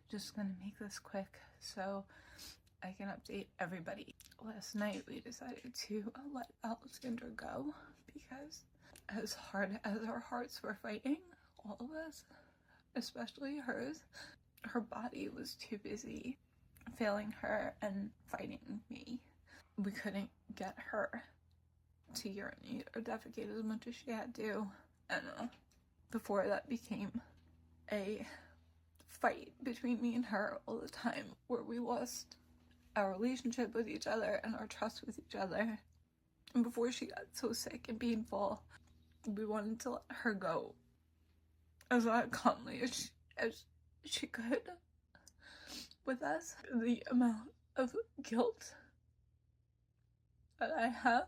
just gonna make this quick so I can update everybody. Last night we decided to let Alexandra go because as hard as our hearts were fighting, all of us, especially hers, her body was too busy failing her and fighting me. We couldn't get her to urinate or defecate as much as she had to, and before that became a fight between me and her all the time, where we lost our relationship with each other and our trust with each other. And before she got so sick and painful, we wanted to let her go as calmly as she could with us. The amount of guilt that I have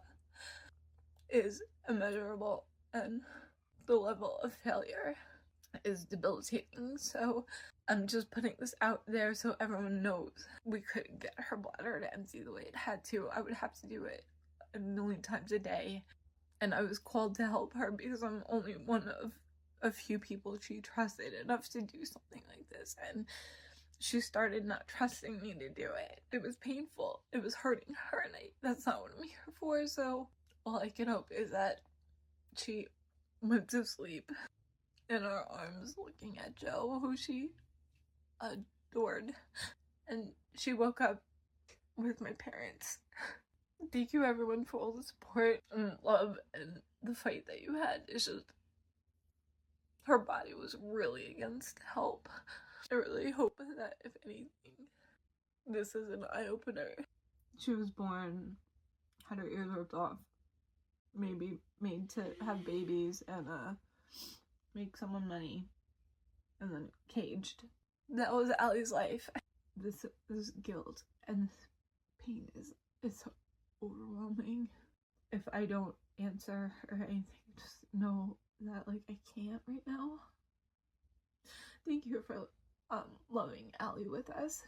is immeasurable, and the level of failure is debilitating. So I'm just putting this out there so everyone knows we couldn't get her bladder to empty the way it had to. I would have to do it a million times a day, and I was called to help her because I'm only one of a few people she trusted enough to do something like this, and she started not trusting me to do it. It was painful. It was hurting her, and that's not what I'm here for. So all I can hope is that she went to sleep in our arms looking at Joe, who she adored, and she woke up with my parents. Thank you everyone for all the support and love and the fight that you had. It's just, her body was really against help. I really hope that if anything, this is an eye-opener. She was born, had her ears ripped off, maybe made to have babies and make someone money, and then caged. That was Allie's life. This guilt and this pain is so overwhelming. If I don't answer or anything, just know that I can't right now. Thank you for loving Allie with us.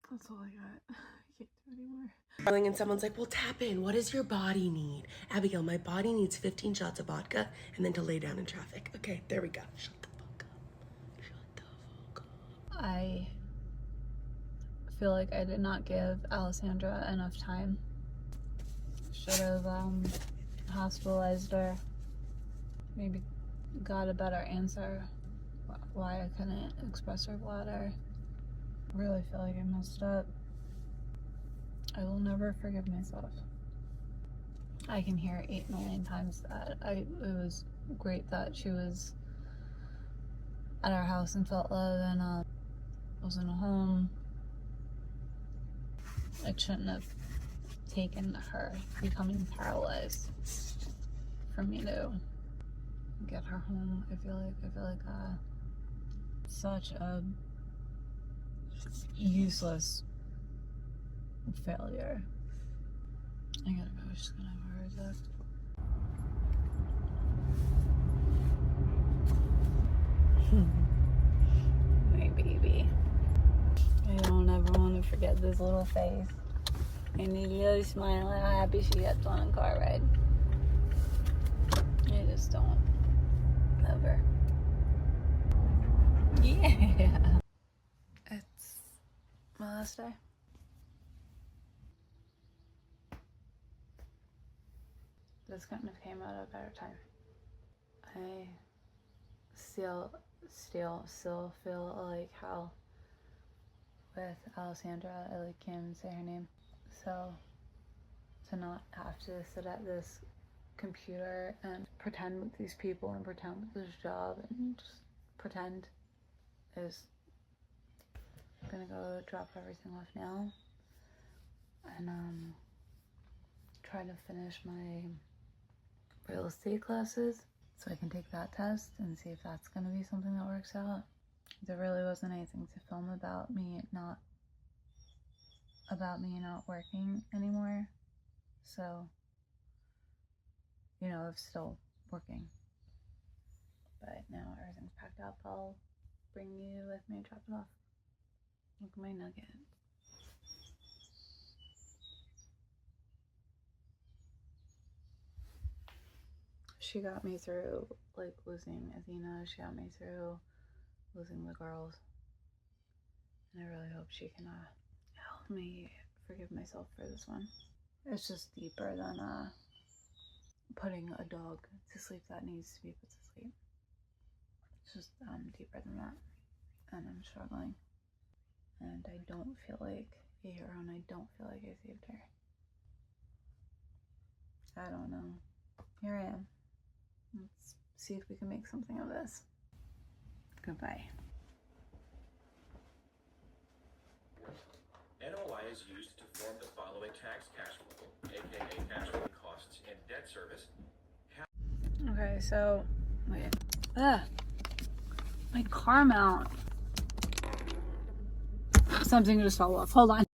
That's all I got. I can't do anymore. And someone's like, well, tap in. What does your body need? Abigail, my body needs 15 shots of vodka and then to lay down in traffic. Okay, there we go. Shut the fuck up. Shut the fuck up. I feel like I did not give Alessandra enough time. Should have hospitalized her. Maybe got a better answer why I couldn't express her bladder. Really feel like I messed up. I will never forgive myself. I can hear 8 million times that it was great that she was at our house and felt love and was in a home. It shouldn't have taken her becoming paralyzed for me to get her home. I feel like such a useless failure. I gotta go. She's gonna have a heart attack. My baby. I don't ever want to forget this little face. And you really smile how happy she gets on a car ride. I just don't. Ever. Yeah. It's my last day. This couldn't have came at a better time. I still feel like hell with Alessandra. I can't even say her name. So to not have to sit at this computer and pretend with these people and pretend with this job and just pretend is gonna go drop everything off now and try to finish my real estate classes so I can take that test and see if that's gonna be something that works out. There really wasn't anything to film about me not working anymore, so I'm still working, but now everything's packed up. I'll bring you with me and drop it off. Look at my nugget. She got me through losing Athena. She got me through losing the girls. And I really hope she can help me forgive myself for this one. It's just deeper than putting a dog to sleep that needs to be put to sleep. It's just deeper than that. And I'm struggling. And I don't feel like a hero, and I don't feel like I saved her. I don't know. Here I am. Let's see if we can make something of this. Goodbye. NOI is used to form the following tax cash flow, aka cash flow costs and debt service. Okay, so wait. My car mount. Something just fell off. Hold on.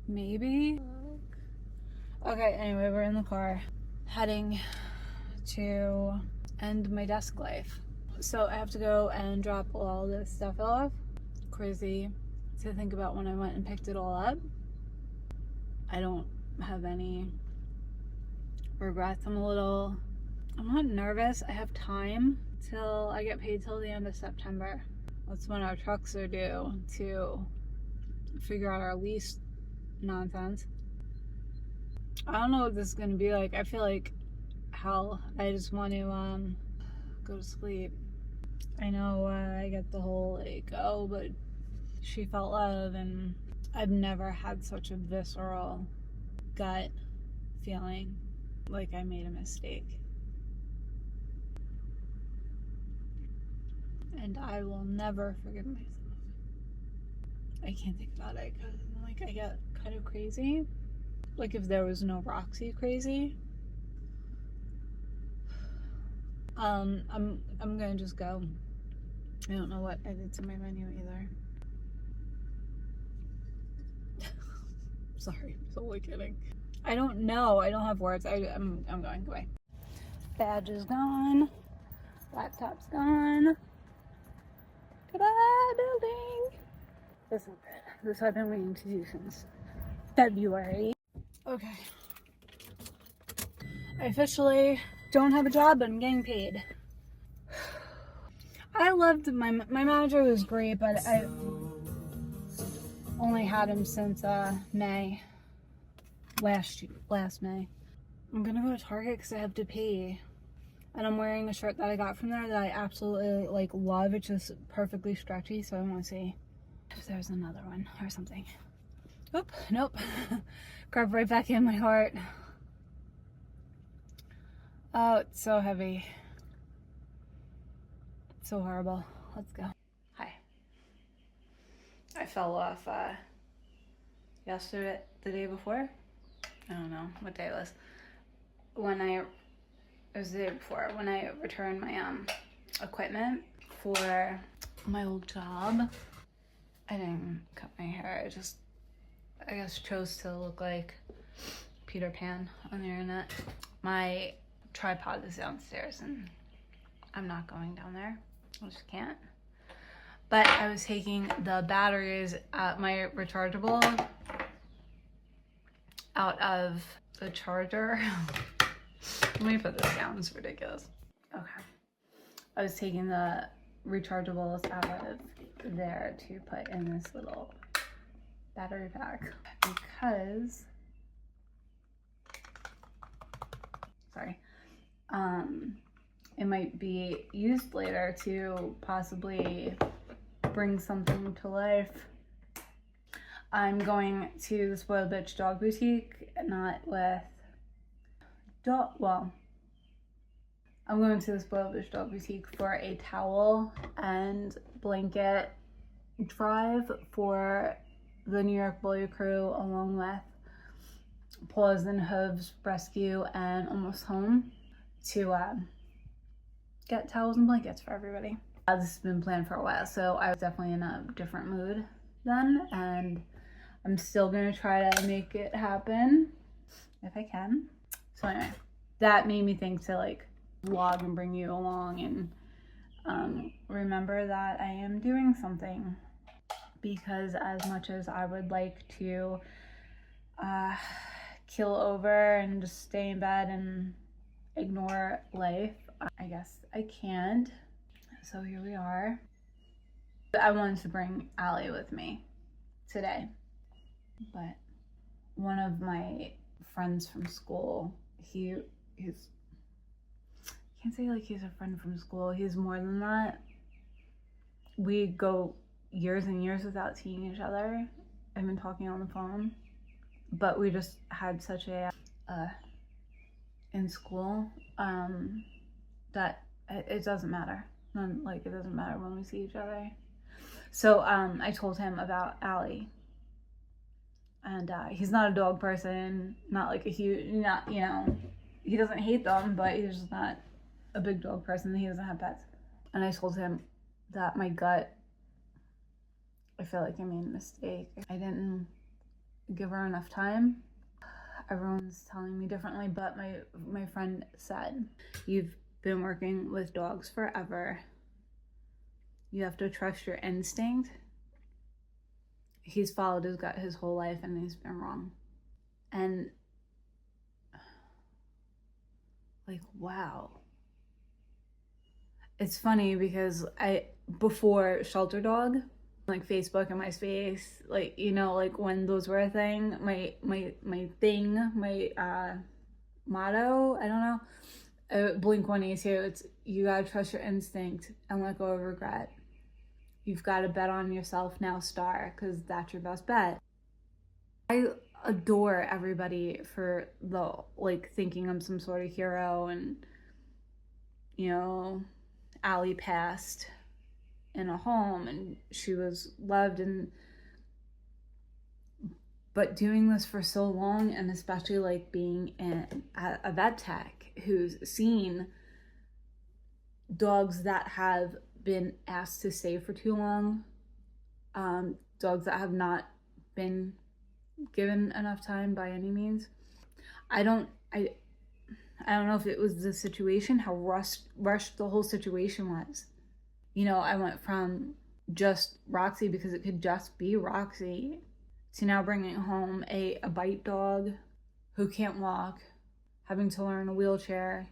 Maybe. Okay, anyway, we're in the car heading to end my desk life. So I have to go and drop all this stuff off. Crazy to think about when I went and picked it all up. I don't have any regrets. I'm not nervous. I have time till I get paid till the end of September. That's when our trucks are due to figure out our lease nonsense. I don't know what this is gonna be like. I feel like hell. I just want to go to sleep. I know I get the whole like, oh, but she felt love, and I've never had such a visceral gut feeling like I made a mistake. And I will never forgive myself. I can't think about it because like I get kind of crazy. Like if there was no Roxy crazy. I'm gonna just go. I don't know what I did to my menu either. Sorry, I'm totally kidding. I don't know. I don't have words. I'm going. Goodbye. Badge is gone. Laptop's gone. Goodbye, building. This is good. This I've been waiting to do since February. Okay. I officially don't have a job, but I'm getting paid. I loved my manager was great, but I only had him since May. Last May. I'm gonna go to Target because I have to pay. And I'm wearing a shirt that I got from there that I absolutely like love. It's just perfectly stretchy, so I want to see if there's another one or something. Oop, nope. Carved right back in my heart. Oh, it's so heavy. It's so horrible. Let's go. Hi. I fell off yesterday, the day before. I don't know what day it was. It was the day before when I returned my equipment for my old job. I didn't cut my hair. I just, I guess, chose to look like Peter Pan on the internet. My tripod is downstairs and I'm not going down there. I just can't. But I was taking the batteries at my rechargeable out of the charger. Let me put this down, it's ridiculous. Okay. I was taking the rechargeables out of there to put in this little battery pack because, sorry, it might be used later to possibly bring something to life. I'm going to the Spoiled Bitch Dog Boutique, not with I'm going to the Spoiled Bitch Dog Boutique for a towel and blanket drive for the New York Bully Crew, along with Paws and Hooves Rescue and Almost Home, to get towels and blankets for everybody. This has been planned for a while, so I was definitely in a different mood then, and I'm still gonna try to make it happen if I can. So anyway, that made me think to like vlog and bring you along and remember that I am doing something, because as much as I would like to kill over and just stay in bed and ignore life, I guess I can't. So here we are. I wanted to bring Allie with me today, but one of my friends from school, he's, I can't say like he's a friend from school, he's more than that. We go years and years without seeing each other. I've been talking on the phone, but we just had such a in school that it doesn't matter. Like, it doesn't matter when we see each other. So I told him about Allie, and he's not a dog person, not like a huge, not, you know, he doesn't hate them, but he's just not a big dog person. He doesn't have pets. And I told him that my gut, I feel like I made a mistake. I didn't give her enough time. Everyone's telling me differently, but my friend said, you've been working with dogs forever. You have to trust your instinct. He's followed his gut his whole life and he's been wrong. And like, wow. It's funny because before Shelter Dog, like Facebook and MySpace, like, you know, like when those were a thing, my motto, I don't know, Blink-182, it's you gotta trust your instinct and let go of regret. You've got to bet on yourself now, star, because that's your best bet. I adore everybody for like thinking I'm some sort of hero, and you know, Allie passed in a home and she was loved, but doing this for so long, and especially like being a vet tech who's seen dogs that have been asked to stay for too long, dogs that have not been given enough time by any means. I don't know if it was the situation, how rushed the whole situation was. You know, I went from just Roxy, because it could just be Roxy, to now bringing home a bite dog who can't walk, having to learn a wheelchair,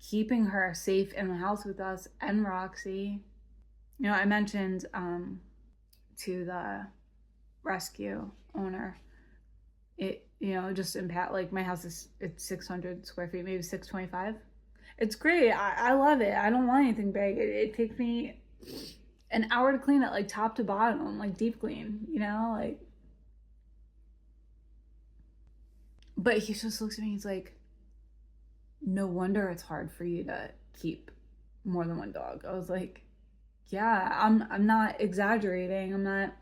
keeping her safe in the house with us and Roxy. You know, I mentioned to the rescue owner, it, you know, just impact, like my house it's 600 square feet, maybe 625. It's great. I love it. I don't want anything big. It takes me an hour to clean it, like top to bottom, like deep clean, you know, like. But he just looks at me, he's like, no wonder it's hard for you to keep more than one dog. I was like, yeah, I'm not exaggerating. I'm not,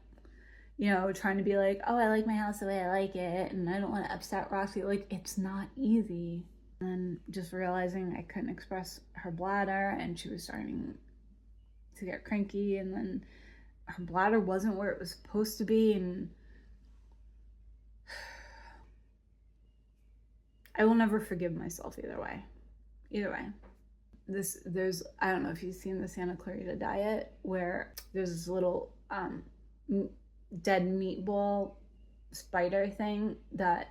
you know, trying to be like, oh, I like my house the way I like it and I don't want to upset Roxy. Like, it's not easy. And just realizing I couldn't express her bladder, and she was starting to get cranky, and then her bladder wasn't where it was supposed to be, and I will never forgive myself either way. There's, I don't know if you've seen the Santa Clarita Diet, where there's this little dead meatball spider thing that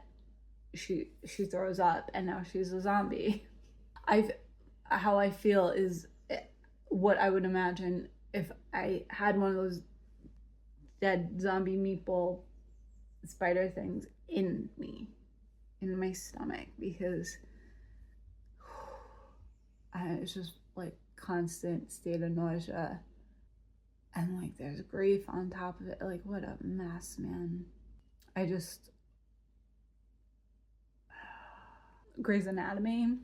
she throws up, and now she's a zombie. How I feel is what I would imagine if I had one of those dead zombie meatball spider things in me, in my stomach, because it's just like constant state of nausea, and like there's grief on top of it. Like, what a mess, man. Grey's Anatomy,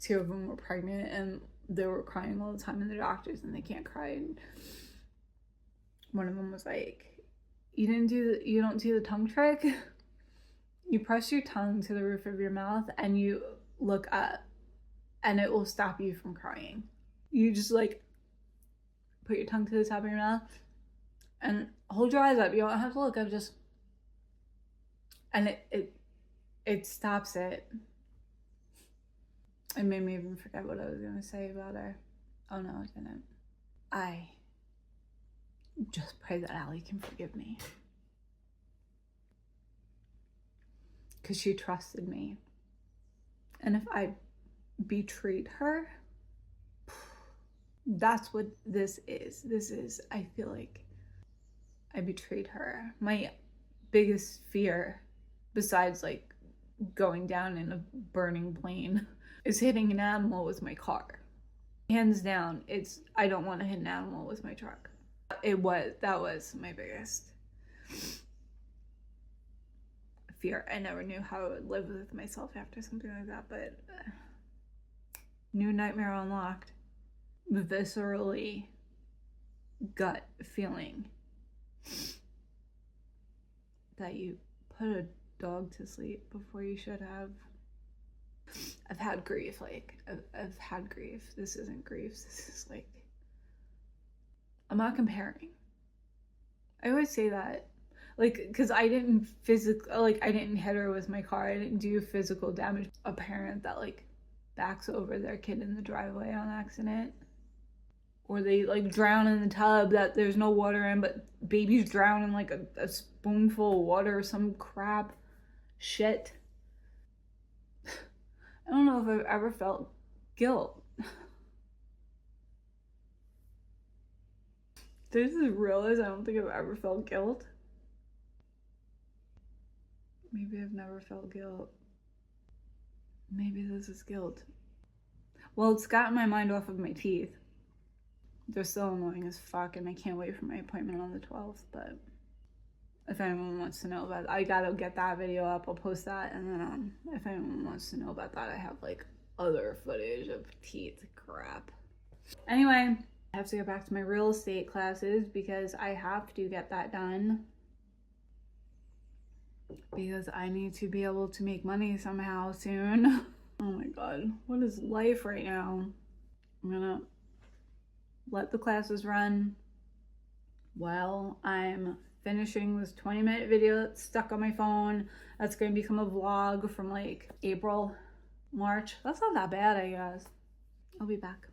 two of them were pregnant and they were crying all the time, and the doctors, and they can't cry, and one of them was like, you don't do the tongue trick. You press your tongue to the roof of your mouth and you look up, and it will stop you from crying. You just like put your tongue to the top of your mouth and hold your eyes up. You don't have to look up, just, and it stops it. It made me even forget what I was gonna say about her. Oh no, it didn't. I just pray that Allie can forgive me, because she trusted me. And if I betrayed her, That's what this is. This is, I feel like I betrayed her. My biggest fear, besides like going down in a burning plane, is hitting an animal with my car. Hands down, I don't want to hit an animal with my truck. That was my biggest fear. I never knew how I would live with myself after something like that, but new nightmare unlocked. Viscerally gut feeling that you put a dog to sleep before you should have. I've had grief, like, I've had grief. This isn't grief, this is like, I'm not comparing. I always say that, like, because I didn't I didn't hit her with my car, I didn't do physical damage. A parent that, like, backs over their kid in the driveway on accident, or they, like, drown in the tub that there's no water in, but babies drown in, like, a spoonful of water or some crap shit. I don't know if I've ever felt guilt. Did I just realize I don't think I've ever felt guilt? Maybe I've never felt guilt. Maybe this is guilt. Well, it's gotten my mind off of my teeth. They're still annoying as fuck, and I can't wait for my appointment on the 12th, but if anyone wants to know about it, I gotta get that video up, I'll post that, and then if anyone wants to know about that, I have like other footage of teeth crap. Anyway, I have to get back to my real estate classes because I have to get that done, because I need to be able to make money somehow soon. Oh my god, what is life right now? I'm gonna let the classes run while I'm finishing this 20-minute video that's stuck on my phone. That's gonna become a vlog from like April, March. That's not that bad, I guess. I'll be back.